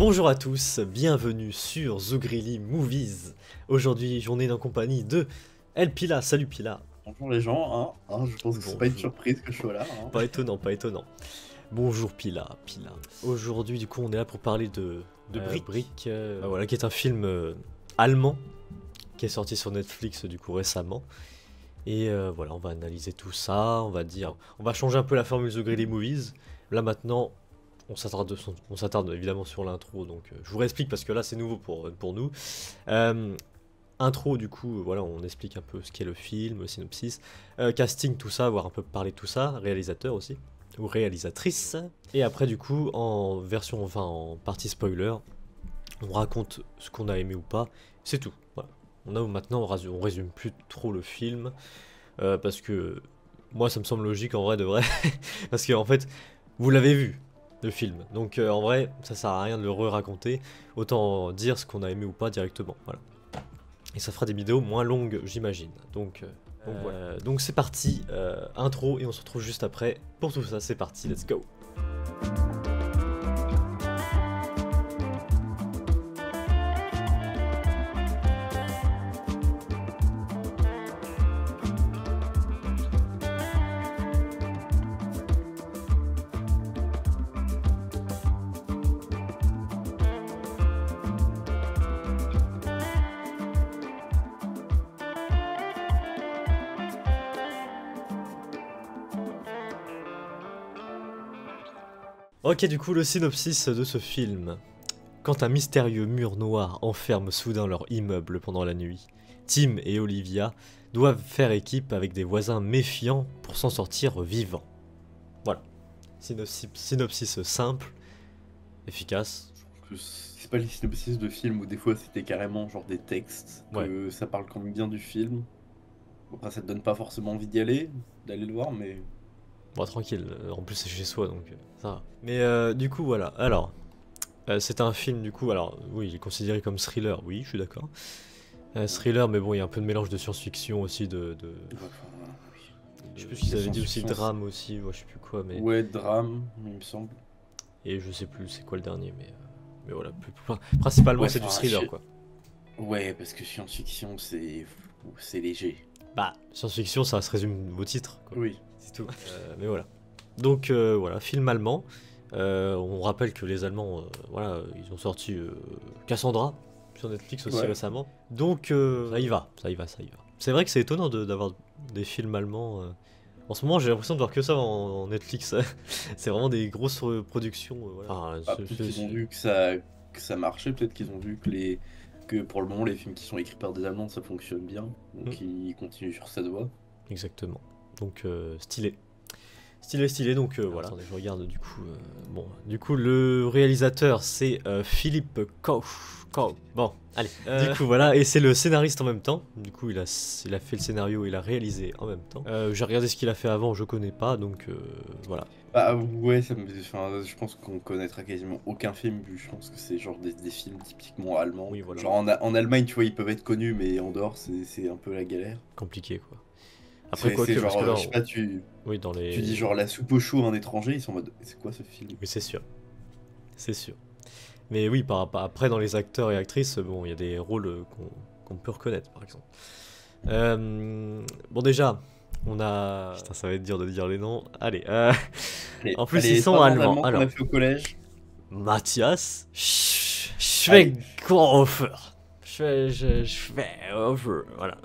Bonjour à tous, bienvenue sur The Greely Movies. Aujourd'hui, journée en compagnie de El Pila. Salut Pila. Bonjour les gens, je pense que c'est pas une surprise que je sois là. Pas étonnant, pas étonnant. Bonjour Pila. Aujourd'hui, du coup, on est là pour parler de Brick, voilà, qui est un film allemand qui est sorti sur Netflix du coup récemment. Et voilà, on va analyser tout ça, on va changer un peu la formule The Greely Movies. Là maintenant, on s'attarde évidemment sur l'intro, donc je vous réexplique parce que là c'est nouveau pour nous. Intro du coup, voilà, on explique un peu ce qu'est le film, le synopsis, casting, tout ça, voir un peu parler de tout ça, réalisateur aussi, ou réalisatrice. Et après du coup, en partie spoiler, on raconte ce qu'on a aimé ou pas, c'est tout. Voilà. Maintenant on résume plus trop le film, parce que moi ça me semble logique en vrai de vrai, parce que en fait, vous l'avez vu, le film. Donc en vrai, ça sert à rien de le re-raconter. Autant dire ce qu'on a aimé ou pas directement. Voilà. Et ça fera des vidéos moins longues, j'imagine. Donc voilà. Donc c'est parti, intro, et on se retrouve juste après pour tout ça. C'est parti, let's go. Ok, du coup, le synopsis de ce film. Quand un mystérieux mur noir enferme soudain leur immeuble pendant la nuit, Tim et Olivia doivent faire équipe avec des voisins méfiants pour s'en sortir vivants. Voilà. Synopsis simple, efficace. C'est pas les synopsis de films où des fois c'était carrément genre des textes, que ça parle quand même bien du film. Après ça te donne pas forcément envie d'y aller, d'aller le voir, mais... Bon, tranquille, en plus c'est chez soi donc ça va. Mais du coup, voilà. Alors, c'est un film, du coup, alors oui, il est considéré comme thriller, oui, je suis d'accord. Thriller, mais bon, il y a un peu de mélange de science-fiction aussi, je sais plus ce qu'ils avaient dit aussi, drame aussi, je sais plus quoi, mais... Ouais, drame, il me semble. Et je sais plus c'est quoi le dernier, mais voilà, principalement ouais, c'est du thriller, quoi. Ouais, parce que science-fiction, c'est léger. Bah, science-fiction, ça se résume au titre, quoi. Oui. C'est tout. Mais voilà. Donc voilà, film allemand. On rappelle que les Allemands, voilà, ils ont sorti Cassandra sur Netflix aussi récemment. Donc ça y va. C'est vrai que c'est étonnant d'avoir des films allemands. En ce moment, j'ai l'impression de voir que ça en Netflix. C'est vraiment des grosses productions. Voilà. Peut-être qu'ils ont vu que ça marchait, peut-être qu'ils ont vu que pour le moment les films qui sont écrits par des Allemands ça fonctionne bien, donc ils continuent sur cette voie. Exactement. Donc stylé, donc voilà. Attendez, je regarde du coup. Bon, du coup le réalisateur c'est Philippe Koch. Bon, allez. Du coup voilà, et c'est le scénariste en même temps. Du coup il a fait le scénario, il a réalisé en même temps. J'ai regardé ce qu'il a fait avant, je connais pas, donc voilà. Bah ouais, je pense qu'on connaîtra quasiment aucun film, vu je pense que c'est genre des films typiquement allemands. Oui, voilà. Genre en Allemagne, tu vois, ils peuvent être connus, mais en dehors, c'est un peu la galère. Compliqué quoi. Après quoi c'est que, genre, parce que là, je sais pas, tu dis genre la soupe au chou à un étranger, ils sont en mode, c'est quoi ce film? Oui, c'est sûr. C'est sûr. Mais oui, après dans les acteurs et actrices, bon, il y a des rôles qu'on peut reconnaître, par exemple. Bon déjà, on a... Putain, ça va être dur de dire les noms. Allez, en plus ils sont allemands. Alors, qu'on a fait au collège. Matthias Schweighofer. Voilà.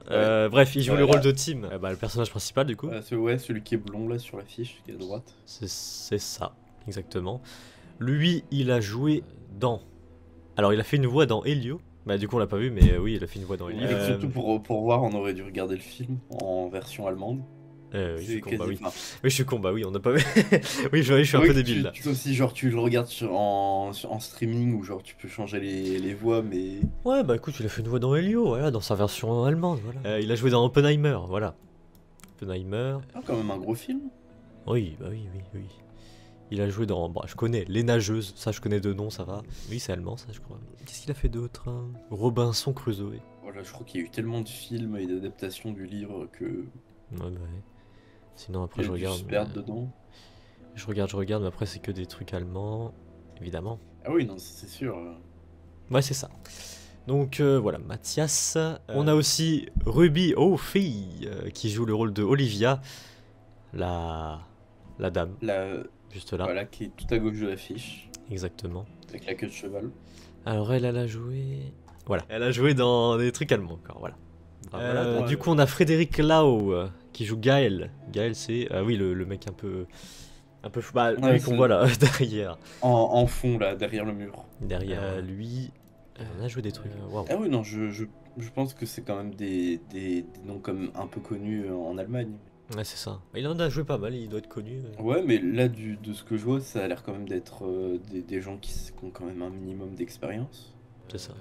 Bref, il joue le rôle de Tim, le personnage principal du coup. Celui qui est blond là sur l'affiche, qui est à droite. C'est ça, exactement. Lui, il a joué dans... Alors, il a fait une voix dans Elio. Bah, du coup, on l'a pas vu, mais oui, il a fait une voix dans Elio. Surtout pour voir, on aurait dû regarder le film en version allemande. Oui, je suis con, bah oui. Oui, je suis con, bah oui, on n'a pas vu. Oui, je suis un peu débile là. Aussi, genre, tu le regardes en streaming ou genre, tu peux changer les voix, mais. Ouais, bah écoute, il a fait une voix dans Elio, voilà, dans sa version allemande, voilà. Il a joué dans Oppenheimer, voilà. Oppenheimer. Ah, quand même un gros film. Oui, bah oui. Il a joué dans... Bon, je connais Les Nageuses, ça je connais de nom, ça va. Oui, c'est allemand, ça je crois. Qu'est-ce qu'il a fait d'autre hein Robinson Crusoe. Voilà, je crois qu'il y a eu tellement de films et d'adaptations du livre que... Ouais. Sinon après je regarde... dedans. Je regarde, mais après c'est que des trucs allemands, évidemment. Ah oui, non, c'est sûr. Ouais, c'est ça. Donc voilà, Mathias. On a aussi Ruby O'Fee qui joue le rôle de Olivia, la dame, juste là. Voilà, qui est tout à gauche de l'affiche. Exactement. Avec la queue de cheval. Alors elle a joué... Voilà, elle a joué dans des trucs allemands encore, voilà. Voilà, du coup on a Frédéric Lau qui joue Gaël. Gaël c'est... oui, le mec un peu fou. Bah, lui qu'on voit là, derrière. En fond, là, derrière le mur. Derrière lui... on a joué des trucs. Wow. Ah oui, non, je pense que c'est quand même des noms comme un peu connus en Allemagne. Ouais, c'est ça. Il en a joué pas mal, il doit être connu. Ouais, mais là, de ce que je vois, ça a l'air quand même d'être des gens qui ont quand même un minimum d'expérience. C'est ça.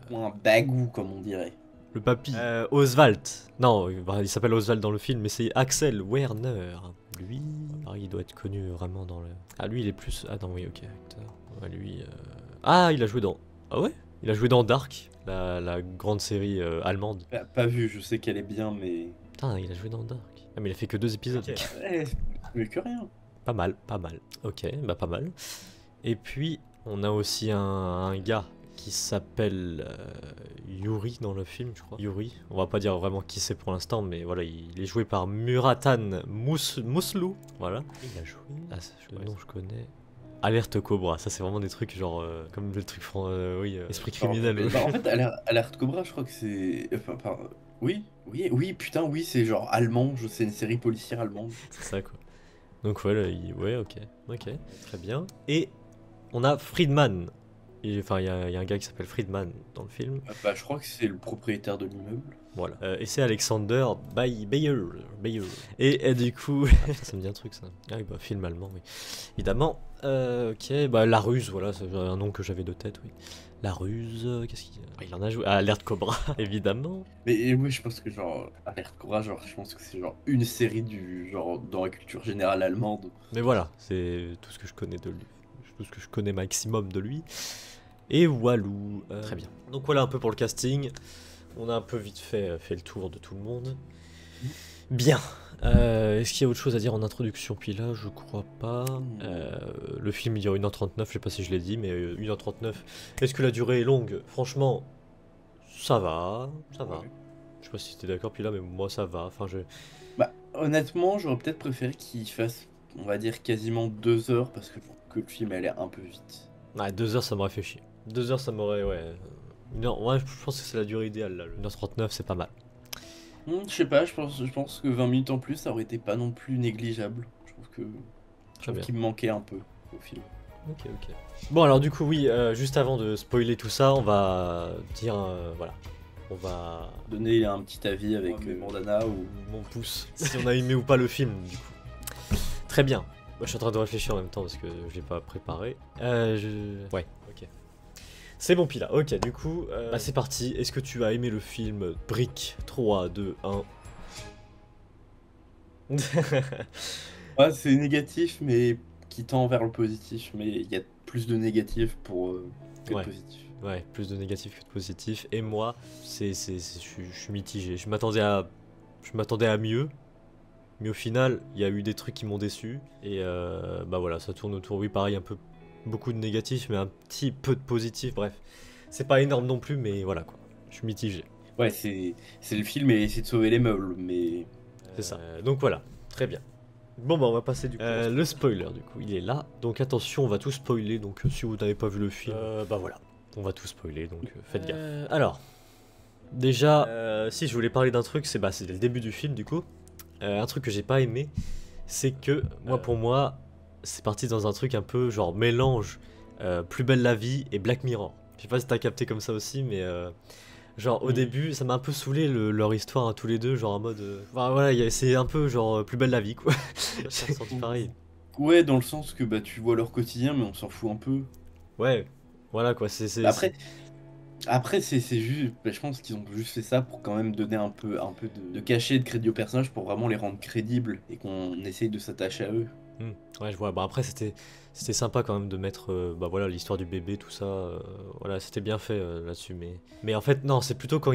Ou un bagou, comme on dirait. Le papy. Oswald. Non, il s'appelle Oswald dans le film, mais c'est Axel Werner. Lui, il doit être connu vraiment dans le... Ah, lui, il est plus... Ah non, oui, ok, acteur. Ouais, lui... Ah, il a joué dans... Ah ouais? Il a joué dans Dark, la grande série allemande. Pas vu, je sais qu'elle est bien, mais... Putain, il a joué dans Dark. Ah, mais il a fait que 2 épisodes. Okay. Mieux que rien. Pas mal, pas mal. Ok, bah pas mal. Et puis, on a aussi un gars qui s'appelle Yuri dans le film, je crois. Yuri, on va pas dire vraiment qui c'est pour l'instant, mais voilà, il est joué par Muratan Mousslou. Voilà. Il a joué... Ah, le nom je connais... Alerte Cobra, ça c'est vraiment des trucs genre comme le truc oui, esprit criminel. En fait, Alerte Cobra, je crois que c'est... Oui, putain, oui, c'est genre allemand, c'est une série policière allemande. C'est ça quoi. Donc voilà, ouais, ok, très bien. Et on a Friedman. Enfin, il y a un gars qui s'appelle Friedman dans le film. Bah, je crois que c'est le propriétaire de l'immeuble. Voilà. Et c'est Alexander Bayer. Et du coup, ça me dit un truc ça. Ah oui, bah film allemand, oui. Évidemment. Ok, bah La Ruse, voilà, c'est un nom que j'avais de tête, oui. La Ruse, qu'est-ce qu'il... Il en a joué. Ah, Alerte Cobra, évidemment. Mais oui, je pense que genre, Alerte Cobra, genre, je pense que c'est genre une série du genre dans la culture générale allemande. Mais voilà, c'est tout ce que je connais de lui. Tout ce que je connais maximum de lui. Et Walou. Très bien. Donc voilà un peu pour le casting. On a un peu vite fait le tour de tout le monde. Bien. Est-ce qu'il y a autre chose à dire en introduction? Puis là, je crois pas. Le film il dure 1h39, je sais pas si je l'ai dit, mais 1h39. Est-ce que la durée est longue? Franchement, ça va. Ouais. Je sais pas si t'es d'accord, puis là, mais moi ça va. Enfin, Bah, honnêtement, j'aurais peut-être préféré qu'il fasse, on va dire, quasiment 2 heures, parce que je trouve que le film allait un peu vite. Ouais, 2 heures ça m'aurait fait chier. 2 heures ça m'aurait, ouais. Ouais, je pense que c'est la durée idéale là. 1h39 c'est pas mal. Je sais pas, je pense que 20 minutes en plus, ça aurait été pas non plus négligeable. Je trouve qu'il me manquait un peu au film. Ok. Bon alors du coup oui, juste avant de spoiler tout ça, on va dire, voilà. On va donner un petit avis avec Bandana ou mon pouce, si on a aimé ou pas le film du coup. Très bien. Moi, je suis en train de réfléchir en même temps parce que je l'ai pas préparé. Ouais, ok. C'est bon Pila, ok, du coup, bah, c'est parti. Est-ce que tu as aimé le film Brick? 3, 2, 1... Ouais, c'est négatif, mais qui tend vers le positif. Mais il y a plus de négatif que de positif. Ouais, plus de négatif que de positif. Et moi, je suis mitigé. Je m'attendais à mieux. Mais au final, il y a eu des trucs qui m'ont déçu. Et bah voilà, ça tourne autour, oui, pareil, un peu... Beaucoup de négatifs, mais un petit peu de positif, bref. C'est pas énorme non plus, mais voilà quoi. Je suis mitigé. Ouais, c'est le film et essayer de sauver les meubles, mais... C'est ça. Donc voilà, très bien. Bon bah on va passer du coup le spoiler du coup, il est là. Donc attention, on va tout spoiler, donc si vous n'avez pas vu le film, bah voilà. On va tout spoiler, donc faites gaffe. Alors, déjà, si je voulais parler d'un truc, c'est le début du film du coup. Un truc que j'ai pas aimé, c'est que, pour moi, c'est parti dans un truc un peu genre mélange Plus belle la vie et Black Mirror. Je sais pas si t'as capté comme ça aussi, mais genre au début ça m'a un peu saoulé leur histoire à tous les deux, genre en mode... Enfin voilà, c'est un peu genre Plus belle la vie quoi. J'ai ressenti pareil. Ouais, dans le sens que bah tu vois leur quotidien, mais on s'en fout un peu. Ouais, voilà quoi, c'est... Après c'est juste, je pense qu'ils ont juste fait ça pour quand même donner un peu de cachet, de crédit aux personnages, pour vraiment les rendre crédibles et qu'on essaye de s'attacher à eux. Ouais, je vois. Bah après c'était sympa quand même de mettre bah voilà l'histoire du bébé, tout ça. Voilà, c'était bien fait là-dessus, mais en fait non, c'est plutôt quand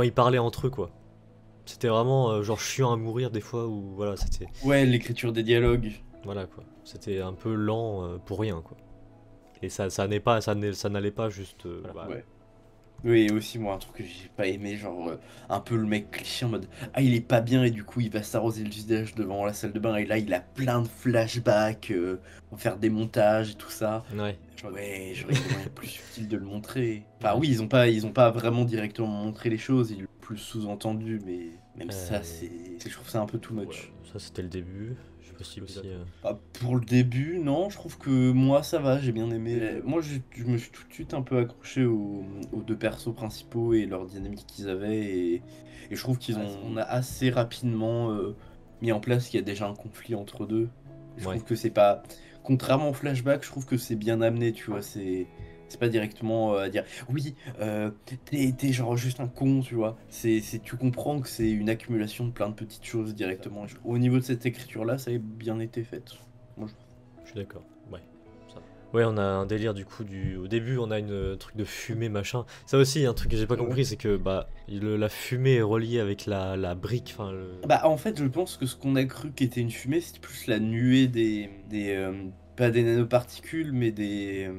ils parlaient entre eux quoi. C'était vraiment genre chiant à mourir des fois, ou voilà, c'était... Ouais, l'écriture des dialogues. Voilà quoi. C'était un peu lent pour rien quoi. Et ça n'est pas, ça n'allait pas juste. Voilà. Ouais. Oui, et aussi, moi, un truc que j'ai pas aimé, genre, un peu le mec cliché en mode ah, il est pas bien, et du coup, il va s'arroser le visage devant la salle de bain, et là, il a plein de flashbacks, pour faire des montages et tout ça. Ouais. Genre, ouais, j'aurais eu moyen plus subtil de le montrer. Enfin, oui, ils ont pas vraiment directement montré les choses, ils l'ont plus sous-entendu, mais même ça, je trouve ça un peu too much. Ouais, ça, c'était le début. Je sais pas si aussi. Ah, pour le début, non, je trouve que moi ça va, j'ai bien aimé. Moi je me suis tout de suite un peu accroché aux deux persos principaux et leur dynamique qu'ils avaient et je trouve on a assez rapidement mis en place qu'il y a déjà un conflit entre deux. Je trouve que c'est pas, contrairement au flashback, je trouve que c'est bien amené, tu vois, c'est pas directement à dire oui, t'es genre juste un con, tu vois. Tu comprends que c'est une accumulation de plein de petites choses directement. Et au niveau de cette écriture-là, ça a bien été fait. Moi, je suis d'accord, ouais. Ça. Ouais, on a un délire du coup, au début, on a une truc de fumée, machin. Ça aussi, un truc que j'ai pas compris, c'est que bah, la fumée est reliée avec la brique. Bah, en fait, je pense que ce qu'on a cru qu'était une fumée, c'était plus la nuée pas des nanoparticules, mais des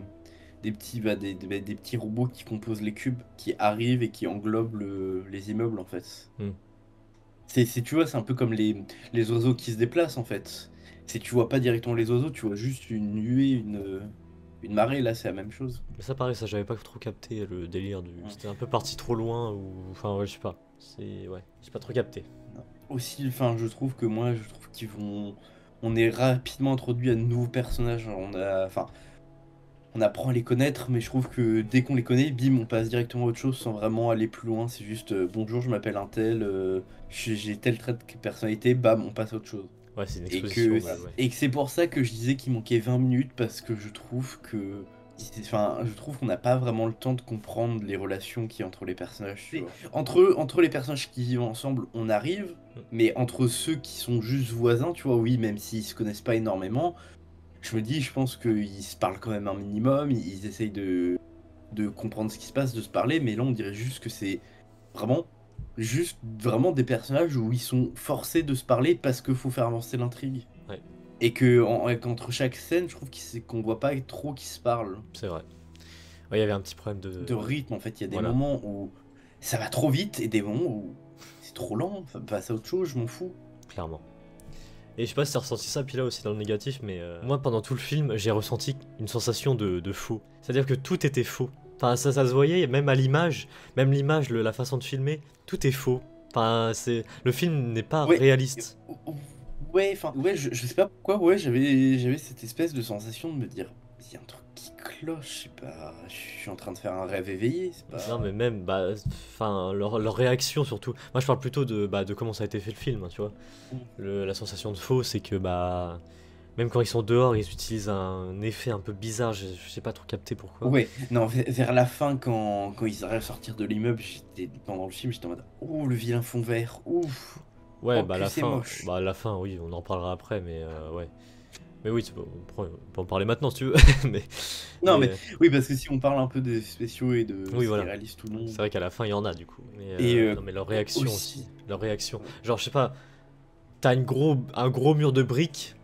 petits, des petits robots qui composent les cubes, qui arrivent et qui englobent les immeubles, en fait. Tu vois, c'est un peu comme les oiseaux qui se déplacent, en fait. Tu vois pas directement les oiseaux, tu vois juste une nuée, une marée, là, c'est la même chose. Mais ça, pareil, ça, j'avais pas trop capté le délire du... C'était un peu parti trop loin, ou... Enfin, ouais, je sais pas. Ouais, j'ai pas trop capté. Non. Aussi, enfin, je trouve qu'ils vont... On est rapidement introduit à de nouveaux personnages, on apprend à les connaître, mais je trouve que dès qu'on les connaît, bim, on passe directement à autre chose sans vraiment aller plus loin. C'est juste bonjour, je m'appelle un tel, j'ai tel trait de personnalité, bam, on passe à autre chose. Ouais, c'est une exposition. Et que c'est pour ça que je disais qu'il manquait 20 minutes, parce que je trouve que. Enfin, je trouve qu'on n'a pas vraiment le temps de comprendre les relations qu'il y a entre les personnages. Entre les personnages qui vivent ensemble, on arrive, mais entre ceux qui sont juste voisins, tu vois, oui, même s'ils se connaissent pas énormément. Je me dis, je pense qu'ils se parlent quand même un minimum, ils essayent de comprendre ce qui se passe, de se parler, mais là on dirait juste que c'est vraiment des personnages où ils sont forcés de se parler parce qu'il faut faire avancer l'intrigue. Ouais. Et qu'entre chaque scène, je trouve qu'on voit pas trop qui se parlent. C'est vrai. Ouais, il y avait un petit problème de rythme, en fait. Il y a des moments où ça va trop vite et des moments où c'est trop lent, enfin, passe à autre chose, je m'en fous. Clairement. Et je sais pas si t'as ressenti ça, puis là aussi dans le négatif, mais moi pendant tout le film, j'ai ressenti une sensation de faux. C'est-à-dire que tout était faux. Enfin, ça se voyait, même à l'image, même l'image, la façon de filmer, tout est faux. Enfin, le film n'est pas réaliste. Ouais, je sais pas pourquoi, ouais, j'avais cette espèce de sensation de me dire, il y a un truc qui cloche, je sais pas, je suis en train de faire un rêve éveillé, c'est pas... Non, mais même, bah, enfin, leur réaction surtout. Moi, je parle plutôt de comment ça a été fait le film, hein, tu vois. La sensation de faux, c'est que, bah, même quand ils sont dehors, ils utilisent un effet un peu bizarre, je sais pas trop capter pourquoi. Ouais, non, vers la fin, quand ils arrivent à sortir de l'immeuble, pendant le film, j'étais en mode, oh, le vilain fond vert, ouf. Ouais, bah, la fin, oui, on en parlera après, mais ouais. Mais oui, on peut en parler maintenant si tu veux. mais oui, parce que si on parle un peu des spéciaux et de ce qui est réaliste ou non. C'est vrai qu'à la fin, il y en a du coup. Mais leur réaction aussi. Leur réaction. Genre, je sais pas, t'as un gros mur de briques.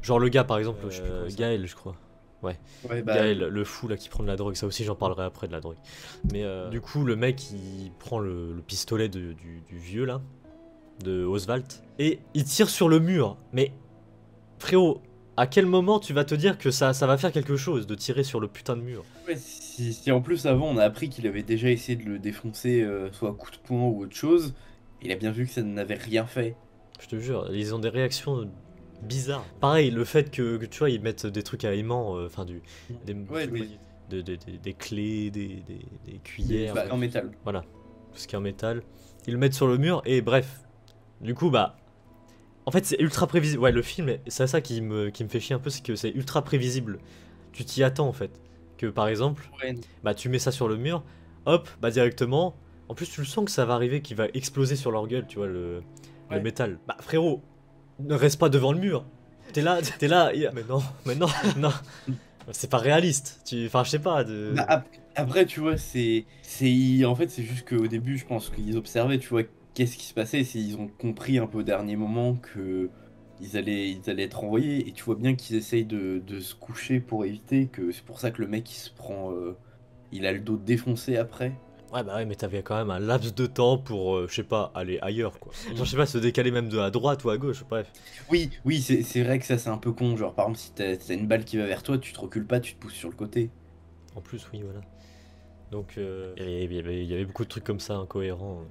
Genre le gars par exemple, Gaël, je crois. Ouais, Gaël, le fou là qui prend de la drogue, ça aussi j'en parlerai après de la drogue. Mais du coup, le mec il prend le pistolet du vieux là, de Oswald, et il tire sur le mur. Mais frérot, à quel moment tu vas te dire que ça va faire quelque chose de tirer sur le putain de mur? Ouais, si en plus avant on a appris qu'il avait déjà essayé de le défoncer, soit à coup de poing ou autre chose, il a bien vu que ça n'avait rien fait. Je te jure, ils ont des réactions bizarres. Pareil, le fait que tu vois, ils mettent des trucs à aimant, enfin des clés, des cuillères. En métal. Voilà, tout ce qui est en métal. Ils le mettent sur le mur et bref. Du coup, bah. En fait, c'est ultra prévisible. Ouais, le film, c'est ça qui me fait chier un peu, c'est que c'est ultra prévisible. Tu t'y attends en fait. Que par exemple, bah tu mets ça sur le mur, hop, bah directement. En plus, tu le sens que ça va arriver, qu'il va exploser sur leur gueule, tu vois, le métal. Bah frérot, ne reste pas devant le mur. T'es là. Mais non. C'est pas réaliste. Enfin, je sais pas. Après, tu vois, en fait, c'est juste qu'au début, je pense qu'ils observaient, tu vois, qu'est-ce qui se passait. Ils ont compris un peu au dernier moment que ils allaient être renvoyés, et tu vois bien qu'ils essayent de se coucher pour éviter que... C'est pour ça que le mec, il se prend... il a le dos défoncé après. Ouais, bah ouais, mais t'avais quand même un laps de temps pour, je sais pas, aller ailleurs, quoi. Genre, je sais pas, se décaler même de à droite ou à gauche, bref. Oui, c'est vrai que ça, c'est un peu con. Genre, par exemple, si t'as une balle qui va vers toi, tu te recules pas, tu te pousses sur le côté. En plus, oui, voilà. Donc, il y avait beaucoup de trucs comme ça, incohérents,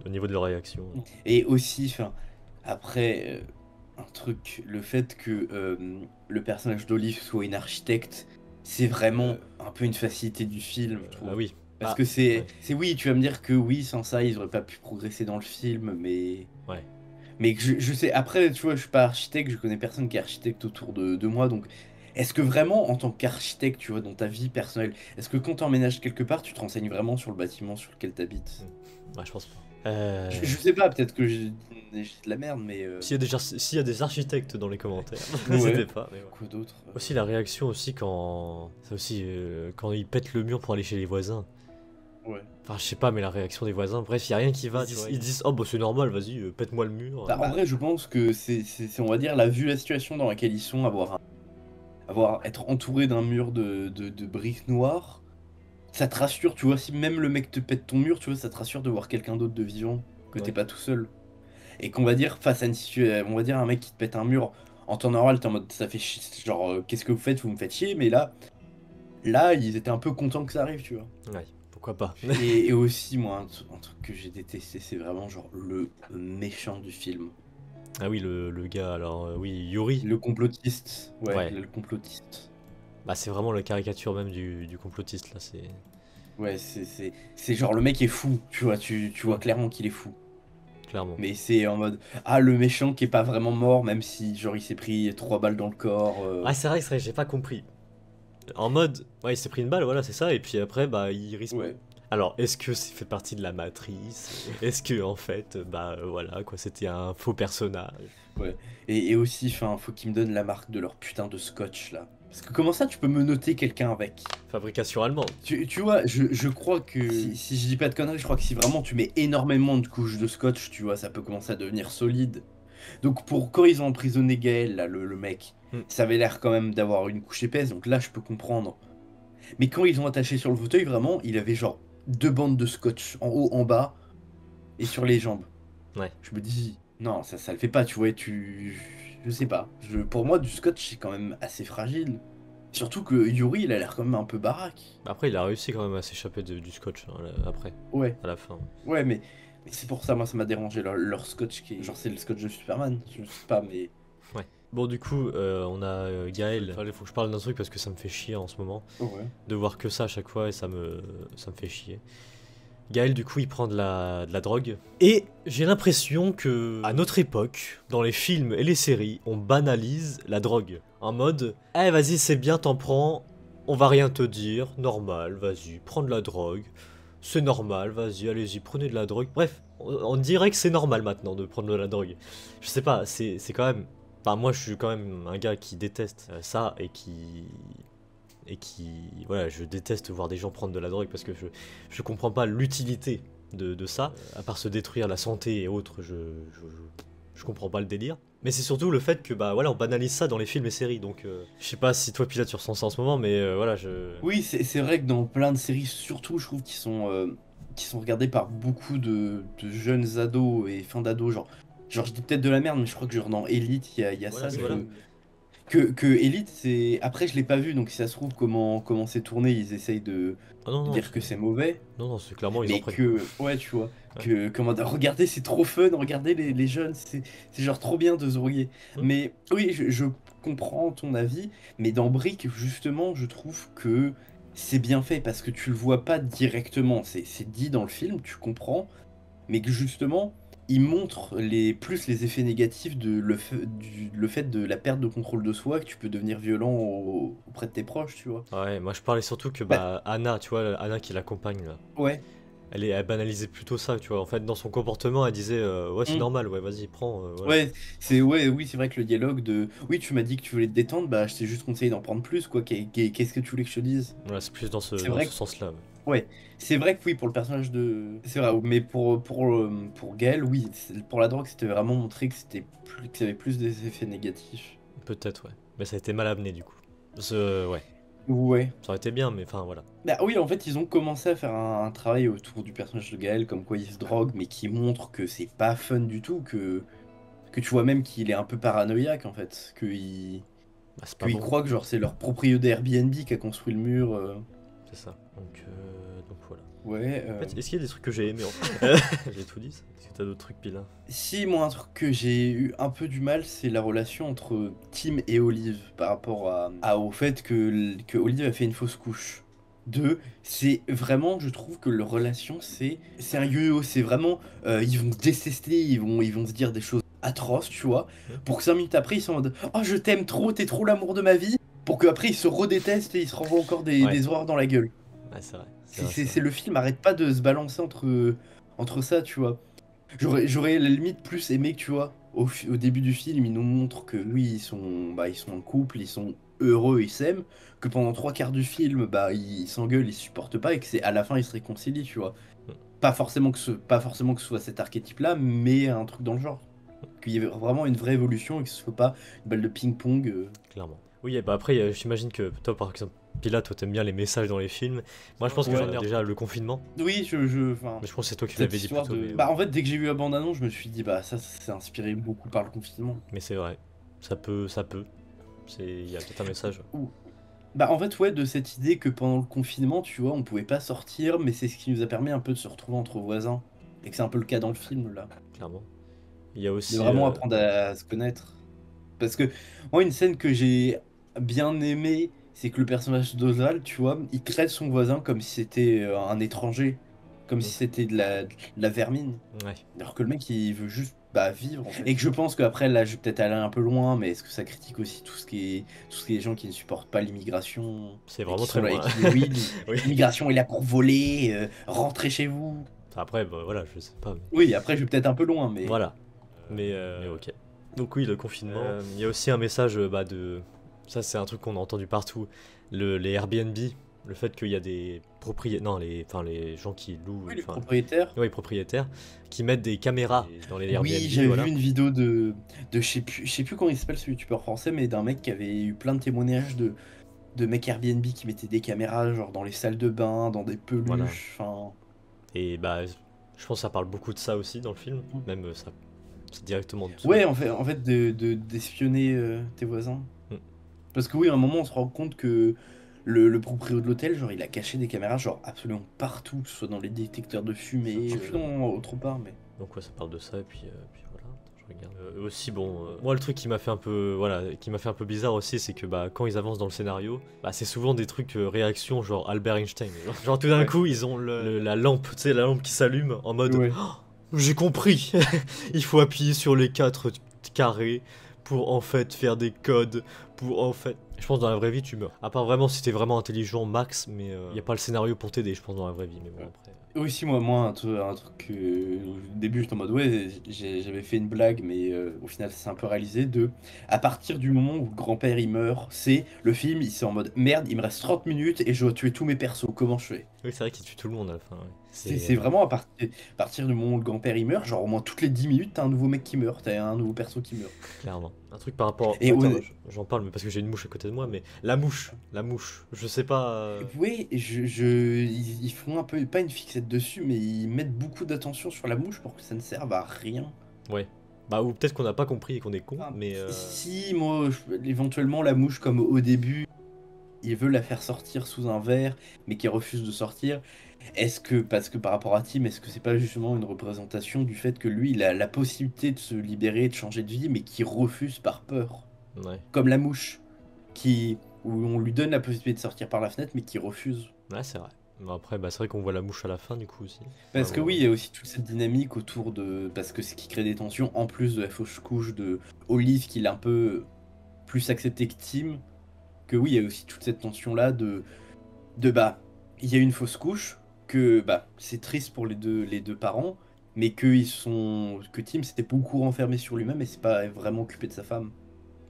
au niveau de leur réaction. Et aussi, enfin, après, un truc, le fait que le personnage d'Olive soit une architecte, c'est vraiment un peu une facilité du film, je trouve. Ah oui. Parce Ah, que c'est, ouais. oui, tu vas me dire que oui, sans ça, ils auraient pas pu progresser dans le film, mais... Ouais. Mais que je sais, après, tu vois, je suis pas architecte, je connais personne qui est architecte autour de moi, donc est-ce que vraiment, en tant qu'architecte, tu vois, dans ta vie personnelle, est-ce que quand tu emménages quelque part, tu te renseignes vraiment sur le bâtiment sur lequel tu habites? Ouais, je pense pas. Je sais pas, peut-être que j'ai de la merde, mais... S'il y a des architectes dans les commentaires, Ouais. n'hésitez pas. Mais ouais. Quoi d'autre? Aussi la réaction aussi quand... Ça aussi, quand ils pètent le mur pour aller chez les voisins. Ouais. Enfin, je sais pas, mais la réaction des voisins, bref, y a rien qui va. Ils disent, oh bah c'est normal, vas-y, pète-moi le mur. Bah, en vrai, je pense que c'est, on va dire, vu la situation dans laquelle ils sont, être entouré d'un mur de briques noires, ça te rassure, tu vois, si même le mec te pète ton mur, tu vois, ça te rassure de voir quelqu'un d'autre de vivant, que t'es Ouais. pas tout seul. Et qu'on va dire, face à une situation, on va dire un mec qui te pète un mur, en temps normal, t'es en mode, ça fait chier, genre, qu'est-ce que vous faites? Vous me faites chier, mais là, ils étaient un peu contents que ça arrive, tu vois. Ouais, pourquoi pas. Et aussi, moi, un truc que j'ai détesté, c'est vraiment, genre, le méchant du film. Ah oui, le gars, alors oui, Yuri. Le complotiste, Ouais. le complotiste. Bah c'est vraiment la caricature même du complotiste, là, c'est... Ouais, c'est genre le mec est fou, tu vois, tu vois clairement qu'il est fou. Clairement. Mais c'est en mode, ah, le méchant qui est pas vraiment mort, même si genre il s'est pris 3 balles dans le corps. Ah c'est vrai, j'ai pas compris. En mode, ouais, il s'est pris une balle, voilà, c'est ça, et puis après, bah, il risque... Ouais. Alors, est-ce que ça fait partie de la matrice? Est-ce que, en fait, bah, voilà, quoi, c'était un faux personnage? Ouais. Et aussi, enfin, faut qu'ils me donnent la marque de leur putain de scotch, là. Parce que comment ça, tu peux me noter quelqu'un avec? Fabrication allemande. Tu vois, je crois que, si je dis pas de conneries, je crois que si vraiment tu mets énormément de couches de scotch, tu vois, ça peut commencer à devenir solide. Donc quand ils ont emprisonné Gaël, là, le mec, ça avait l'air quand même d'avoir une couche épaisse, donc là je peux comprendre. Mais quand ils ont attaché sur le fauteuil, vraiment, il avait genre 2 bandes de scotch, en haut, en bas, et sur les jambes. Ouais. Je me dis, non, ça le fait pas, tu vois, je sais pas. Pour moi, du scotch, c'est quand même assez fragile. Surtout que Yuri, il a l'air quand même un peu baraque. Après, il a réussi quand même à s'échapper du scotch, hein, après, Ouais. à la fin. Ouais, mais c'est pour ça, moi, ça m'a dérangé, leur scotch, qui est... Genre, c'est le scotch de Superman, je sais pas, mais... Ouais. Bon, du coup, on a Gaël. Il faut que je parle d'un truc parce que ça me fait chier en ce moment. Ouais. De voir que ça à chaque fois et ça me fait chier. Gaël, du coup, il prend de la drogue. Et j'ai l'impression que, à notre époque, dans les films et les séries, on banalise la drogue. En mode, eh vas-y, c'est bien, t'en prends, on va rien te dire, normal, vas-y, prends de la drogue. C'est normal, vas-y, allez-y, prenez de la drogue. Bref, on dirait que c'est normal maintenant de prendre de la drogue. Je sais pas, c'est quand même... Enfin, moi, je suis quand même un gars qui déteste ça et qui... Voilà, je déteste voir des gens prendre de la drogue parce que je comprends pas l'utilité de ça. À part se détruire la santé et autres, je comprends pas le délire. Mais c'est surtout le fait que, bah voilà, on banalise ça dans les films et séries. Donc, je sais pas si toi, Pilote, tu ressens ça en ce moment, mais voilà, Oui, c'est vrai que dans plein de séries, surtout, je trouve qu'ils sont regardés par beaucoup de jeunes ados et fins d'ados. Genre, je dis peut-être de la merde, mais je crois que genre dans Elite, il y a Voilà, ça. voilà. Que Elite, c'est... Après, je l'ai pas vu, donc si ça se trouve, comment c'est tourné, ils essayent de dire que c'est mauvais. Non, c'est clairement, ils en Mais prennent. que, ouais, tu vois, comment regardez, c'est trop fun, regardez les jeunes, c'est genre trop bien de se droguer. Mais oui, je comprends ton avis, mais dans Brick, justement, je trouve que c'est bien fait parce que tu le vois pas directement, c'est dit dans le film, tu comprends, mais que justement, il montre plus les effets négatifs de le fait de la perte de contrôle de soi, que tu peux devenir violent auprès de tes proches, tu vois. Ouais, moi je parlais surtout que, bah, Anna, tu vois, Anna qui l'accompagne là. Ouais. elle banalisait plutôt ça, tu vois. En fait, dans son comportement, elle disait ouais, c'est Mm. normal, ouais, vas-y, prends. Voilà. Ouais, oui, c'est vrai que le dialogue de oui, tu m'as dit que tu voulais te détendre, bah je t'ai juste conseillé d'en prendre plus, quoi. Qu'est-ce que tu voulais que je te dise? Voilà, c'est plus dans C'est dans vrai ce sens-là. Ouais. Ouais, c'est vrai que oui, pour le personnage de. C'est vrai, mais pour Gaël, oui, pour la drogue, c'était vraiment montré que que ça avait plus des effets négatifs. Peut-être, ouais. Mais ça a été mal amené, du coup. Ouais. Ouais. Ça aurait été bien, mais enfin, voilà. Bah oui, en fait, ils ont commencé à faire un travail autour du personnage de Gaël, comme quoi il se drogue, mais qui montre que c'est pas fun du tout, que tu vois même qu'il est un peu paranoïaque, en fait, Bah, c'est pas qu'il bon. croit que genre c'est leur propriétaire Airbnb qui a construit le mur. C'est ça. Donc voilà. Ouais. En fait, est-ce qu'il y a des trucs que j'ai aimés en fait J'ai tout dit ça. Est-ce que t'as d'autres trucs, Pila? Si, moi, un truc que j'ai eu un peu du mal, c'est la relation entre Tim et Olive par rapport au fait que Olive a fait une fausse couche. Deux, c'est vraiment, je trouve que leur relation, c'est un yo-yo. C'est vraiment, ils vont se détester, ils vont se dire des choses atroces, tu vois, pour que 5 minutes après, ils sont en mode oh, je t'aime trop, t'es trop l'amour de ma vie, pour qu'après, ils se redétestent et ils se renvoient encore Ouais. des horreurs dans la gueule. Ouais, c'est vrai. C'est le film arrête pas de se balancer entre ça, tu vois. J'aurais à la limite plus aimé que tu vois, au début du film, ils nous montrent que oui, ils sont en couple, ils sont heureux, ils s'aiment, que pendant 3 quarts du film, bah ils s'engueulent, ils se supportent pas et que c'est à la fin ils se réconcilient, tu vois. Pas forcément que ce soit cet archétype-là, mais un truc dans le genre. Qu'il y ait vraiment une vraie évolution et que ce soit pas une balle de ping-pong. Clairement. Oui, bah après, j'imagine que toi, par exemple, Pila, toi, t'aimes bien les messages dans les films. Moi, je pense que Ouais. j'en ai déjà le confinement. Oui, enfin, Mais je pense que c'est toi qui cette l'avais dit histoire plutôt. de. Mais, Bah en fait, dès que j'ai vu la bande-annonce, je me suis dit, bah ça c'est inspiré beaucoup par le confinement. mais c'est vrai. Ça peut. Il y a peut-être un message. Bah en fait ouais de cette idée que pendant le confinement tu vois on pouvait pas sortir mais c'est ce qui nous a permis un peu de se retrouver entre voisins et que c'est un peu le cas dans le film là Clairement. Il y a de aussi. vraiment apprendre à se connaître parce que moi une scène que j'ai bien aimée c'est que le personnage d'Oswald tu vois il traite son voisin comme si c'était un étranger comme si c'était de la vermine Ouais. alors que le mec il veut juste bah, vivre en fait. Et que je pense qu'après là je vais peut-être aller un peu loin mais est-ce que ça critique aussi tout ce qui est les gens qui ne supportent pas l'immigration C'est et vraiment qui très sont là et loin. qui disent oui Oui. l'immigration est là pour voler rentrez chez vous. Après, bah, voilà, je sais pas. Oui après je vais peut-être un peu loin mais Voilà. Mais ok. Donc oui, le confinement. Il y a aussi un message de. Ça, c'est un truc qu'on a entendu partout. Les Airbnb, le fait qu'il y a des propriétaires. Non, les gens qui louent. oui, les propriétaires. Oui, propriétaires, qui mettent des caméras dans les Airbnb. Oui, j'avais voilà. vu une vidéo de je sais plus comment il s'appelle ce youtubeur français, mais d'un mec qui avait eu plein de témoignages de mecs Airbnb qui mettaient des caméras genre dans les salles de bain, dans des peluches, Voilà. enfin. Et bah, je pense que ça parle beaucoup de ça aussi dans le film. Même ça, c'est directement. Ouais, en fait d'espionner tes voisins. Mm. Parce que oui, à un moment, on se rend compte que le proprio de l'hôtel, genre, il a caché des caméras, genre, absolument partout, que ce soit dans les détecteurs de fumée, je sais plus dans autre part, mais. Donc ouais, ça parle de ça et puis voilà. Attends, je regarde. Aussi bon, moi le truc qui m'a fait un peu qui m'a fait un peu bizarre aussi, c'est que bah quand ils avancent dans le scénario, bah c'est souvent des trucs réactions genre Albert Einstein. Genre tout d'un coup ils ont la lampe, tu sais la lampe qui s'allume en mode Ouais. Oh, j'ai compris. Il faut appuyer sur les 4 carrés pour en fait faire des codes pour en fait. Je pense dans la vraie vie tu meurs. À part vraiment si t'es vraiment intelligent max, mais y a pas le scénario pour t'aider, je pense dans la vraie vie. Mais bon après. Aussi, moi un truc au début, j'étais en mode ouais, j'avais fait une blague, mais au final, c'est un peu réalisé. À partir du moment où le grand-père il meurt, c'est le film, il s'est en mode merde, il me reste 30 minutes et je dois tuer tous mes persos, comment je fais? Oui, c'est vrai qu'il tue tout le monde à la fin. Ouais. C'est vraiment partir du moment où le grand-père il meurt, genre au moins toutes les 10 minutes, t'as un nouveau mec qui meurt, t'as un nouveau perso qui meurt. Clairement. Un truc par rapport. Et Attends, ouais. j'en parle, mais parce que j'ai une mouche à côté de moi, mais la mouche. Je sais pas. Oui, ils font un peu, pas une fixette dessus, mais ils mettent beaucoup d'attention sur la mouche pour que ça ne serve à rien. Ouais. Bah, ou peut-être qu'on n'a pas compris et qu'on est con, mais. Si, moi, éventuellement, la mouche, comme au début, il veut la faire sortir sous un verre, mais qui refuse de sortir. Est-ce que, parce que par rapport à Tim, est-ce que c'est pas justement une représentation du fait que lui, il a la possibilité de se libérer, de changer de vie, mais qui refuse par peur? Ouais. Comme la mouche, où on lui donne la possibilité de sortir par la fenêtre, mais qui refuse. Ouais, c'est vrai. Bon, après, bah, c'est vrai qu'on voit la mouche à la fin, du coup, aussi. Parce que oui, il y a aussi toute cette dynamique autour de. Parce que c'est qui crée des tensions, en plus de la fausse couche de Olive, qu'il a un peu plus accepté que Tim. Que oui, il y a aussi toute cette tension-là de bah, il y a une fausse couche, que bah, c'est triste pour les deux parents, mais que Tim s'était beaucoup renfermé sur lui-même et s'est pas vraiment occupé de sa femme.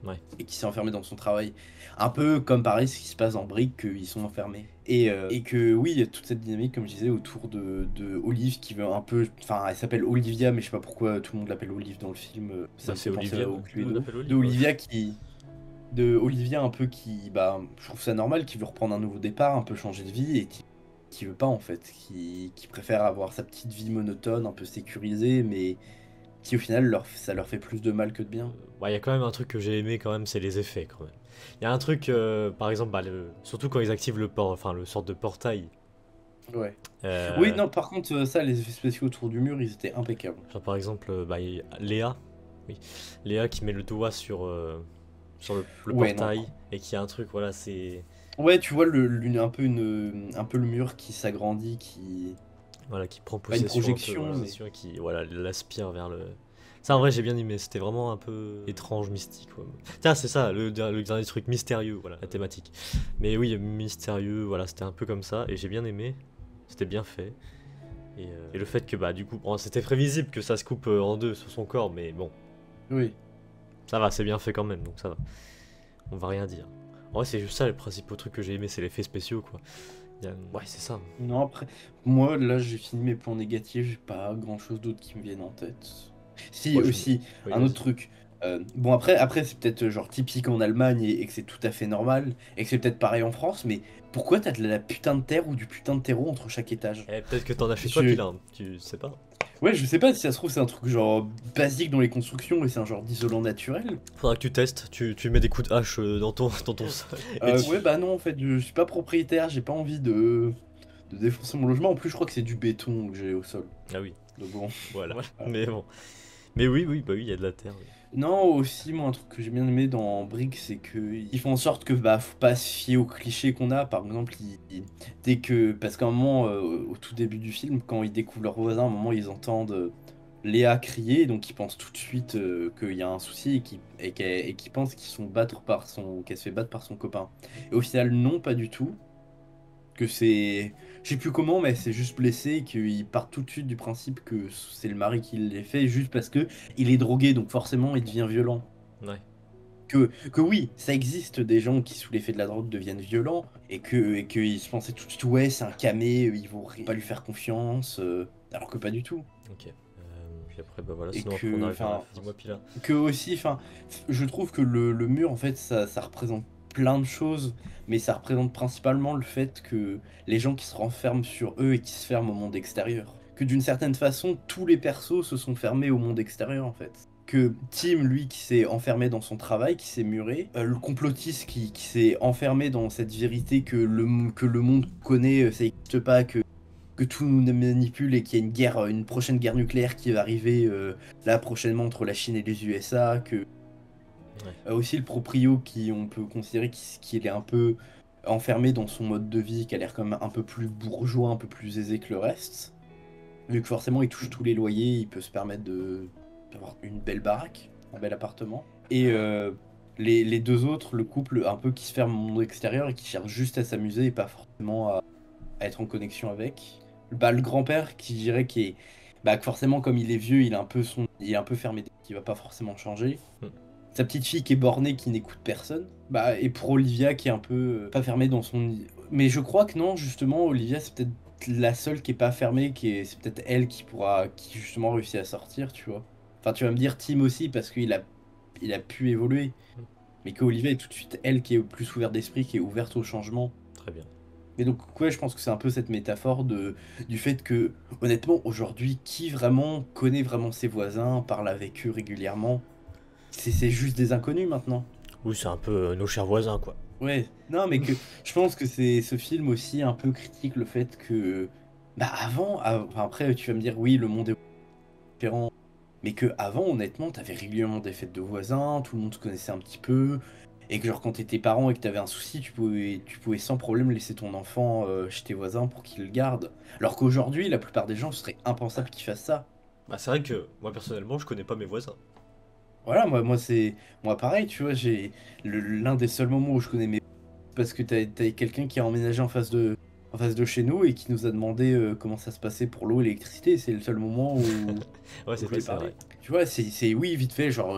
Ouais. Et qui s'est enfermé dans son travail. Un peu comme pareil ce qui se passe dans Brick, qu'ils sont enfermés. Et que oui, il y a toute cette dynamique, comme je disais, autour de Olive qui veut un peu. Enfin, elle s'appelle Olivia, mais je sais pas pourquoi tout le monde l'appelle Olive dans le film. Ça Bah, me c'est fait penser Olivia, au tout le monde Cluedo. l'appelle Olive, De ouais. Olivia qui. De Olivia un peu qui. Bah, je trouve ça normal, qui veut reprendre un nouveau départ, un peu changer de vie et qui veut pas en fait. Qui préfère avoir sa petite vie monotone, un peu sécurisée, mais qui au final ça leur fait plus de mal que de bien. Bah, il y a quand même un truc que j'ai aimé quand même, c'est les effets quand même. Il y a un truc, par exemple, bah, surtout quand ils activent enfin le sorte de portail. Ouais. Oui, Euh, non, par contre, ça, les effets spéciaux autour du mur, ils étaient impeccables. Genre, par exemple, bah, Léa, oui, Léa qui met le doigt sur le Ouais, non. portail et qui a un truc, voilà, c'est Ouais, tu vois un peu le mur qui s'agrandit, qui... voilà, qui prend Pas une possession un peu, projection, voilà, mais... possession et qui voilà l'aspire vers le. Ça en vrai j'ai bien aimé, c'était vraiment un peu étrange, mystique. Ouais. Tiens, c'est ça, le dernier truc mystérieux, voilà, la thématique. Mais oui, mystérieux, voilà, c'était un peu comme ça et j'ai bien aimé, c'était bien fait. Et le fait que bah du coup, bon, c'était prévisible que ça se coupe en deux sur son corps, mais bon, Oui. ça va, c'est bien fait quand même, donc ça va. On va rien dire. En vrai, c'est juste ça les principaux trucs que j'ai aimé, c'est l'effet spéciaux quoi. Ouais, c'est ça. Non, après, moi, là, j'ai fini mes points négatifs, j'ai pas grand-chose d'autre qui me vienne en tête. Si, Moi, aussi, oui, un autre vas-y. truc. Bon, après c'est peut-être genre typique en Allemagne et que c'est tout à fait normal, et que c'est peut-être pareil en France, mais pourquoi t'as de la putain de terre ou du putain de terreau entre chaque étage? Eh, peut-être que t'en as fait toi, Je... Pilar, tu sais pas. Ouais, je sais pas si ça se trouve, c'est un truc genre basique dans les constructions et c'est un genre d'isolant naturel. Faudra que tu testes, tu mets des coups de hache dans ton sol. Et Ouais, bah non, en fait, je suis pas propriétaire, j'ai pas envie de défoncer mon logement. En plus, je crois que c'est du béton que j'ai au sol. Ah oui, Donc bon. voilà. Voilà. Mais bon. Mais oui, bah oui, il y a de la terre. Oui. Non, aussi, moi, un truc que j'ai bien aimé dans Brick, c'est que ils font en sorte que bah faut pas se fier aux clichés qu'on a. Par exemple, dès que, parce qu'à un moment, au tout début du film, quand ils découvrent leur voisin, à un moment, ils entendent Léa crier, donc ils pensent tout de suite qu'il y a un souci et qu'ils pensent qu'elle se fait battre par son copain. Et au final, non, pas du tout. Que c'est, je sais plus comment, mais c'est juste blessé et qu'ils partent tout de suite du principe que c'est le mari qui l'a fait juste parce que il est drogué, donc forcément il devient violent. Ouais. Que oui, ça existe des gens qui sous l'effet de la drogue deviennent violents et que ils se pensaient tout de suite ouais c'est un camé, ils vont pas lui faire confiance, alors que pas du tout. Ok. Puis après, bah voilà, Et sinon après on que, arrive à la enfin, fin. Dis-moi, Pilar. que aussi, enfin, je trouve que le mur en fait ça représente plein de choses, mais ça représente principalement le fait que les gens qui se renferment sur eux et qui se ferment au monde extérieur. Que d'une certaine façon, tous les persos se sont fermés au monde extérieur en fait. Que Tim, lui, qui s'est enfermé dans son travail, qui s'est muré, le complotiste qui s'est enfermé dans cette vérité que le monde connaît, ça n'existe pas, que tout nous manipule et qu'il y a une guerre, une prochaine guerre nucléaire qui va arriver là prochainement entre la Chine et les USA, que Ouais. aussi le proprio qui on peut considérer qu'il est un peu enfermé dans son mode de vie, qui a l'air comme un peu plus bourgeois, un peu plus aisé que le reste, vu que forcément il touche tous les loyers, il peut se permettre d'avoir une belle baraque, un bel appartement. Et les deux autres, le couple un peu qui se ferme au monde extérieur et qui cherche juste à s'amuser et pas forcément à être en connexion avec. Bah, le grand-père qui dirait bah, que forcément comme il est vieux, il est un peu fermé, qui va pas forcément changer. Hmm. Sa petite fille qui est bornée, qui n'écoute personne. Bah, et pour Olivia qui est un peu pas fermée dans son... Mais je crois que non, justement, Olivia c'est peut-être la seule qui est pas fermée, c'est peut-être elle qui justement réussit à sortir, tu vois. Enfin, tu vas me dire Tim aussi parce il a pu évoluer. Hmm. Mais que Olivia est tout de suite elle qui est plus ouverte d'esprit, qui est ouverte au changement. Très bien. Et donc, ouais, je pense que c'est un peu cette métaphore du fait que, honnêtement, aujourd'hui, qui vraiment connaît vraiment ses voisins, parle avec eux régulièrement? C'est juste des inconnus maintenant. Oui, c'est un peu nos chers voisins, quoi. Ouais, non, mais que je pense que c'est ce film aussi un peu critique le fait que, bah enfin, après, tu vas me dire, oui, le monde est différent, mais que avant, honnêtement, t'avais régulièrement des fêtes de voisins, tout le monde se connaissait un petit peu. Et que genre quand t'étais parent et que t'avais un souci, tu pouvais sans problème laisser ton enfant chez tes voisins pour qu'ils le gardent. Alors qu'aujourd'hui, la plupart des gens, ce serait impensable qu'ils fassent ça. Bah c'est vrai que moi personnellement je connais pas mes voisins. Voilà, moi pareil, tu vois, j'ai l'un des seuls moments où je connais mes parce que t'as quelqu'un qui a emménagé en face de en face de chez nous et qui nous a demandé comment ça se passait pour l'eau et l'électricité. C'est le seul moment où, Ouais, où je c'est lui ai c'est parlé. vrai. Tu vois, oui, vite fait, genre,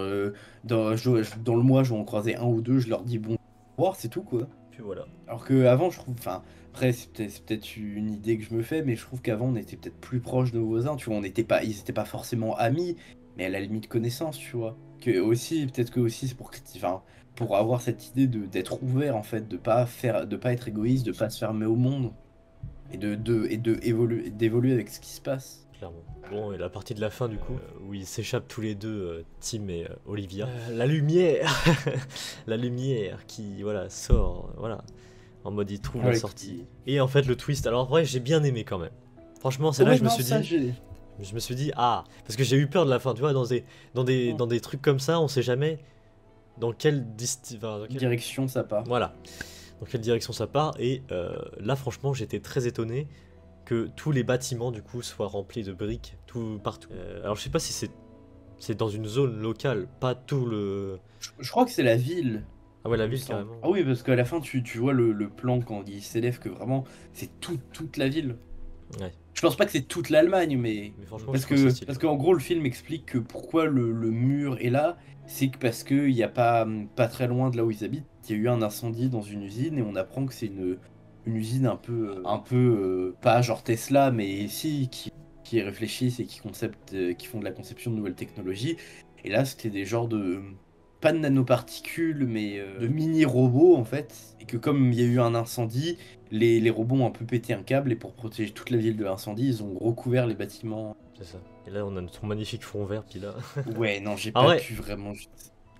dans le mois, je vais en croiser un ou deux, je leur dis bon, au revoir, c'est tout, quoi. Puis voilà. Alors qu'avant, je trouve, enfin, après, c'est peut-être une idée que je me fais, mais je trouve qu'avant, on était peut-être plus proche de nos voisins, tu vois, ils étaient pas forcément amis, mais à la limite connaissances, tu vois. Que aussi, peut-être que aussi, c'est enfin, pour avoir cette idée d'être ouvert, en fait, de pas être égoïste, de pas se fermer au monde, d'évoluer avec ce qui se passe. Clairement. Bon, et la partie de la fin, du coup, où ils s'échappent tous les deux, Tim et Olivia. La lumière La lumière qui, voilà, sort, voilà. En mode, il trouve la sortie. Et en fait, le twist, alors en vrai, j'ai bien aimé quand même. Franchement, c'est là que je me suis dit... Je me suis dit, ah, parce que j'ai eu peur de la fin, tu vois, dans des trucs comme ça, on sait jamais dans quelle direction ça part. Voilà, dans quelle direction ça part, et là, franchement, j'étais très étonné que tous les bâtiments, du coup, soient remplis de briques, tout partout. Alors, je sais pas si c'est dans une zone locale, pas tout le... Je crois que c'est la ville. Ah ouais, la ville, carrément. Ah oui, parce qu'à la fin, tu vois le plan quand il s'élève, que vraiment, c'est toute la ville. Ouais. Je pense pas que c'est toute l'Allemagne, mais franchement, parce qu'en gros, le film explique que pourquoi le mur est là, c'est que parce qu'il y a pas très loin de là où ils habitent, il y a eu un incendie dans une usine, et on apprend que c'est une usine un peu pas genre Tesla, mais si, qui réfléchissent et qui font de la conception de nouvelles technologies. Et là, c'était des genres de pas de nanoparticules, mais de mini-robots en fait. Et que comme il y a eu un incendie, les robots ont un peu pété un câble, et pour protéger toute la ville de l'incendie, ils ont recouvert les bâtiments. C'est ça. Et là, on a notre magnifique fond vert, puis là... Ouais, non, j'ai pas pu vraiment...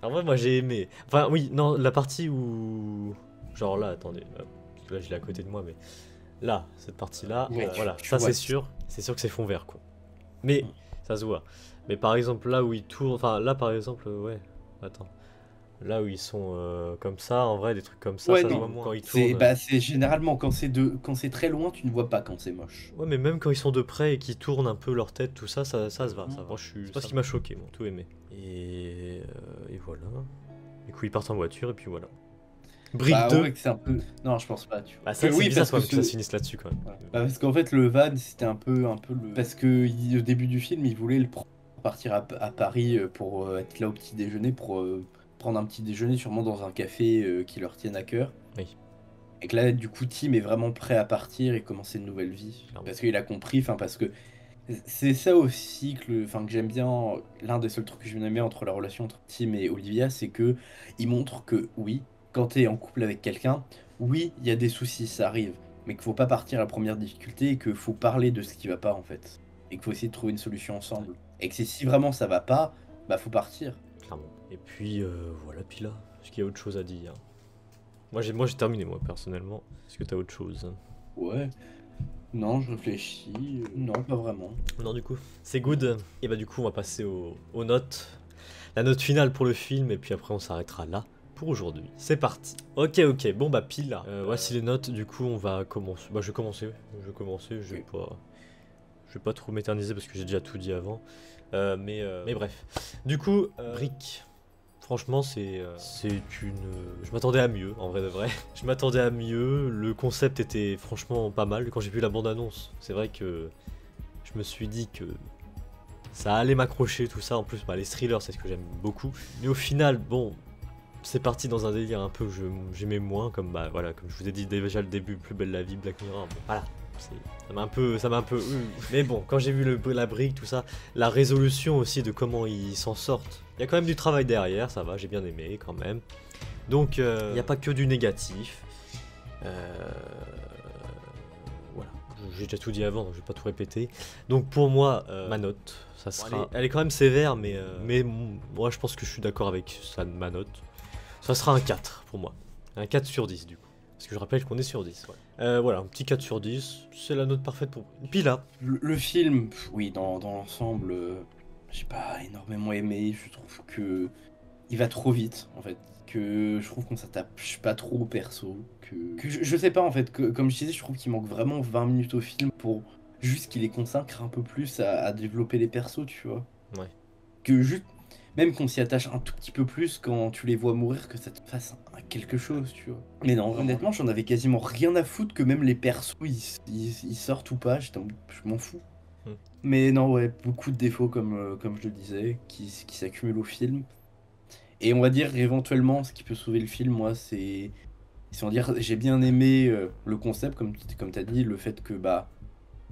En vrai, moi j'ai aimé. Enfin, oui, non, la partie où... Genre là, attendez, parce que là je l'ai à côté de moi, mais... Là, cette partie-là, voilà, ça c'est sûr que c'est fond vert, quoi. Mais, ça se voit. Mais par exemple, là où ils tournent... Enfin, là par exemple, ouais, attends. Là où ils sont comme ça, en vrai, des trucs comme ça, ça se voit moins. Quand ils tournent... c'est généralement, quand c'est très loin, tu ne vois pas quand c'est moche. Ouais, mais même quand ils sont de près et qu'ils tournent un peu leur tête, tout ça, ça se va. Ça va. C'est pas ce qui m'a choqué, moi, tout aimé. Et voilà. Du coup, ils partent en voiture, et puis voilà. Brick 2. Ouais, c'est un peu... Non, je pense pas, tu vois. Bah ça, oui, bizarre, parce que ça se finisse là-dessus, quand même. Ouais. Bah, parce qu'en fait, le van, c'était un peu le... Parce que au début du film, ils voulaient partir à Paris pour être là au petit déjeuner, pour prendre un petit déjeuner sûrement dans un café qui leur tienne à cœur. Oui. Et que là, du coup, Tim est vraiment prêt à partir et commencer une nouvelle vie. Clairement. Parce qu'il a compris, enfin, parce que c'est ça aussi que j'aime bien. L'un des seuls trucs que j'aime bien entre la relation entre Tim et Olivia, c'est que il montre que oui, quand t'es en couple avec quelqu'un, oui, il y a des soucis, ça arrive, mais qu'il faut pas partir à la première difficulté, et qu'il faut parler de ce qui va pas en fait, et qu'il faut essayer de trouver une solution ensemble. Et que si vraiment ça va pas, bah faut partir. Clairement. Et puis voilà, puis là, est-ce qu'il y a autre chose à dire? Moi j'ai terminé, moi personnellement. Est-ce que t'as autre chose? Ouais. Non, je réfléchis. Non, pas vraiment. Non, du coup, c'est good. Et bah, du coup, on va passer aux notes. La note finale pour le film, et puis après, on s'arrêtera là pour aujourd'hui. C'est parti. Ok, bon, bah, pile là. Voici les notes. Du coup, on va commencer. Bah, je vais commencer. Je vais pas trop m'éterniser parce que j'ai déjà tout dit avant. Mais bref. Du coup, Brick. Franchement, c'est une... Je m'attendais à mieux, en vrai de vrai. Je m'attendais à mieux, le concept était franchement pas mal. Quand j'ai vu la bande-annonce, c'est vrai que je me suis dit que ça allait m'accrocher, tout ça. En plus, bah, les thrillers, c'est ce que j'aime beaucoup. Mais au final, bon, c'est parti dans un délire un peu que j'aimais moins, comme bah voilà, comme je vous ai dit déjà le début, Plus belle la vie, Black Mirror, bon, voilà. Ça m'a un peu... Mais bon, quand j'ai vu la brique, tout ça, la résolution aussi de comment ils s'en sortent. Il y a quand même du travail derrière, ça va, j'ai bien aimé quand même. Donc, il n'y a pas que du négatif. Voilà, j'ai déjà tout dit avant, donc je vais pas tout répéter. Donc pour moi, ma note, ça sera... Elle est quand même sévère, mais moi je pense que je suis d'accord avec ça, ma note. Ça sera un 4 pour moi. Un 4 sur 10 du coup. Parce que je rappelle qu'on est sur 10. Ouais. Voilà, un petit 4 sur 10, c'est la note parfaite pour... Et puis là... Le film, oui, dans l'ensemble, j'ai pas énormément aimé. Je trouve que il va trop vite, en fait. Que je trouve qu'on s'attache pas trop au perso. Que je sais pas, en fait, que comme je disais, je trouve qu'il manque vraiment 20 minutes au film pour juste qu'il les consacre un peu plus à développer les persos, tu vois. Ouais. Que juste... même qu'on s'y attache un tout petit peu plus quand tu les vois mourir, que ça te fasse quelque chose, tu vois. Mais non, honnêtement, j'en avais quasiment rien à foutre que même les persos, ils sortent ou pas, je m'en fous. Mais non, ouais, beaucoup de défauts, comme je le disais, qui s'accumulent au film. Et on va dire, éventuellement, ce qui peut sauver le film, moi, c'est... on va dire, j'ai bien aimé le concept, comme tu as dit, le fait que, bah,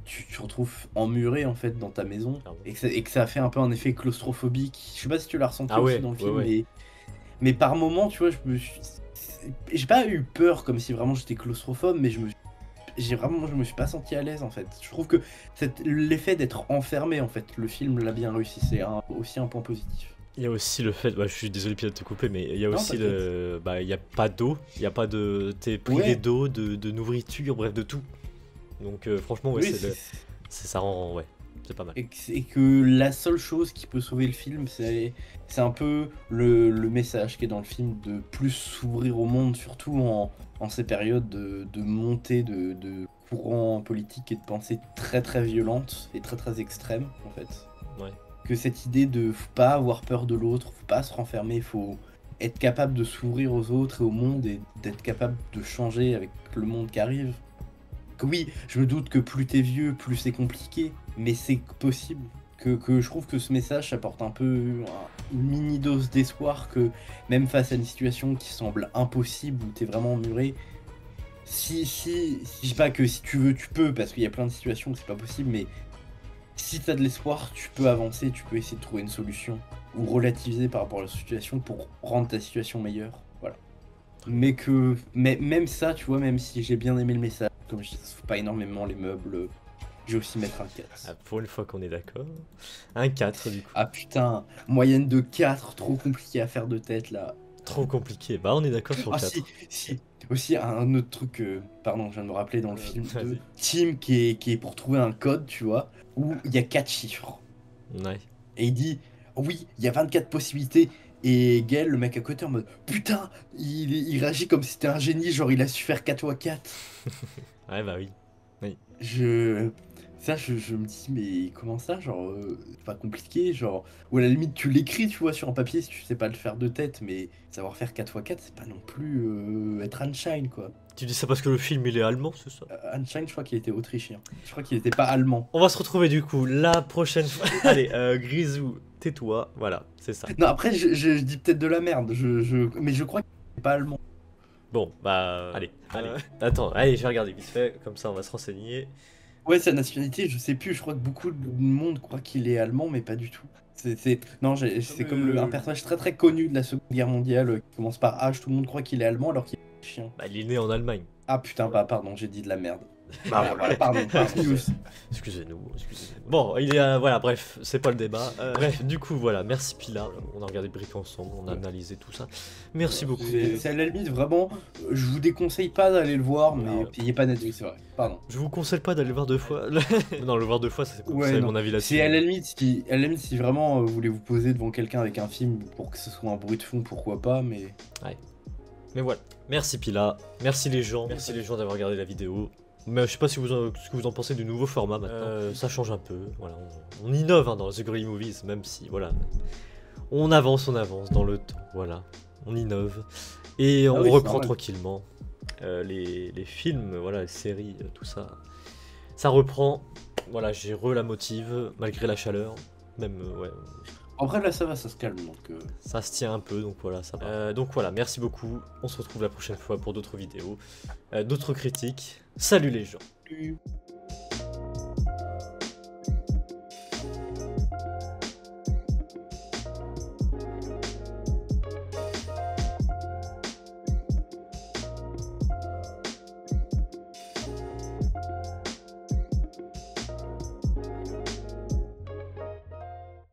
tu te retrouves emmuré, en fait, dans ta maison, et que ça a fait un peu un effet claustrophobique. Je sais pas si tu l'as ressenti aussi dans le film, mais par moment, tu vois, j'ai pas eu peur comme si vraiment j'étais claustrophobe, mais je me suis pas senti à l'aise en fait. Je trouve que l'effet d'être enfermé en fait, le film l'a bien réussi, c'est aussi un point positif. Il y a aussi le fait, je suis désolé de te couper, mais il y a aussi il y a pas d'eau, il y a pas de, t'es privé d'eau, de nourriture, bref de tout. Donc franchement ça rend, c'est pas mal. Et que la seule chose qui peut sauver le film, c'est un peu le message qui est dans le film, de plus s'ouvrir au monde, surtout en ces périodes de montée de courants politiques et de pensées très très violentes et très très extrêmes en fait. Ouais. Que cette idée de faut pas avoir peur de l'autre, faut pas se renfermer, faut être capable de s'ouvrir aux autres et au monde et d'être capable de changer avec le monde qui arrive. Que oui, je me doute que plus t'es vieux, plus c'est compliqué, mais c'est possible. Que je trouve que ce message apporte un peu une mini dose d'espoir, que même face à une situation qui semble impossible, où t'es vraiment muré, je dis pas que si tu veux, tu peux, parce qu'il y a plein de situations où c'est pas possible, mais si t'as de l'espoir, tu peux avancer, tu peux essayer de trouver une solution, ou relativiser par rapport à la situation pour rendre ta situation meilleure. Voilà. Mais même ça, tu vois, même si j'ai bien aimé le message, comme je dis, ça se fout pas énormément les meubles, je vais aussi mettre un 4. Ah, pour une fois qu'on est d'accord. Un 4 du coup. Ah putain, moyenne de 4, trop compliqué à faire de tête là. Trop compliqué, bah on est d'accord sur 4. Si. Aussi un autre truc, pardon, je viens de me rappeler dans le film de Tim qui est pour trouver un code, tu vois, où il y a 4 chiffres. Ouais. Et il dit, oui, il y a 24 possibilités. Et Gaël, le mec à côté, en mode putain, il réagit comme si c'était un génie, genre il a su faire 4 x 4. Ouais, bah oui. Ça, je me dis, mais comment ça, genre, c'est pas compliqué, genre, ou à la limite tu l'écris, tu vois, sur un papier si tu sais pas le faire de tête, mais savoir faire 4 x 4, c'est pas non plus être Einstein, quoi. Tu dis ça parce que le film il est allemand, c'est ça? Einstein, je crois qu'il était autrichien. Je crois qu'il était pas allemand. On va se retrouver du coup la prochaine fois. Allez, Grisou, tais-toi, voilà, c'est ça. Non, après, je dis peut-être de la merde, mais je crois qu'il est pas allemand. Bon, bah, allez. Attends, allez, je vais regarder vite fait, comme ça on va se renseigner. Ouais, sa nationalité, je sais plus, je crois que beaucoup de monde croit qu'il est allemand, mais pas du tout. Non, c'est comme un personnage très très connu de la Seconde Guerre mondiale qui commence par H, tout le monde croit qu'il est allemand alors qu'il est chien. Bah, il est né en Allemagne. Ah putain, bah pardon, j'ai dit de la merde. Bah voilà, pardon. Excusez-nous. Bon, voilà, bref, c'est pas le débat. Bref, du coup, voilà, merci Pilar. On a regardé Brick ensemble, on a analysé tout ça. Merci beaucoup. C'est à la limite, vraiment, je vous déconseille pas d'aller le voir, mais payez pas Netflix, c'est vrai. Pardon. Je vous conseille pas d'aller le voir 2 fois. Non, le voir 2 fois, c'est mon avis là-dessus. C'est à la limite, si vraiment vous voulez vous poser devant quelqu'un avec un film pour que ce soit un bruit de fond, pourquoi pas, mais. Ouais. Mais voilà. Merci Pila, merci les gens d'avoir regardé la vidéo. Mais je sais pas ce que vous en pensez du nouveau format maintenant. Ça change un peu, voilà, on innove dans The Grey Movies, même si, voilà, on avance dans le temps, voilà, on innove. Et on reprend tranquillement les films, voilà, les séries, tout ça. Ça reprend, voilà, j'ai la motive, malgré la chaleur, même, ouais. Après là ça va, ça se calme donc... Ça se tient un peu donc voilà, ça va. Donc voilà, merci beaucoup, on se retrouve la prochaine fois pour d'autres vidéos, d'autres critiques. Salut les gens. Salut.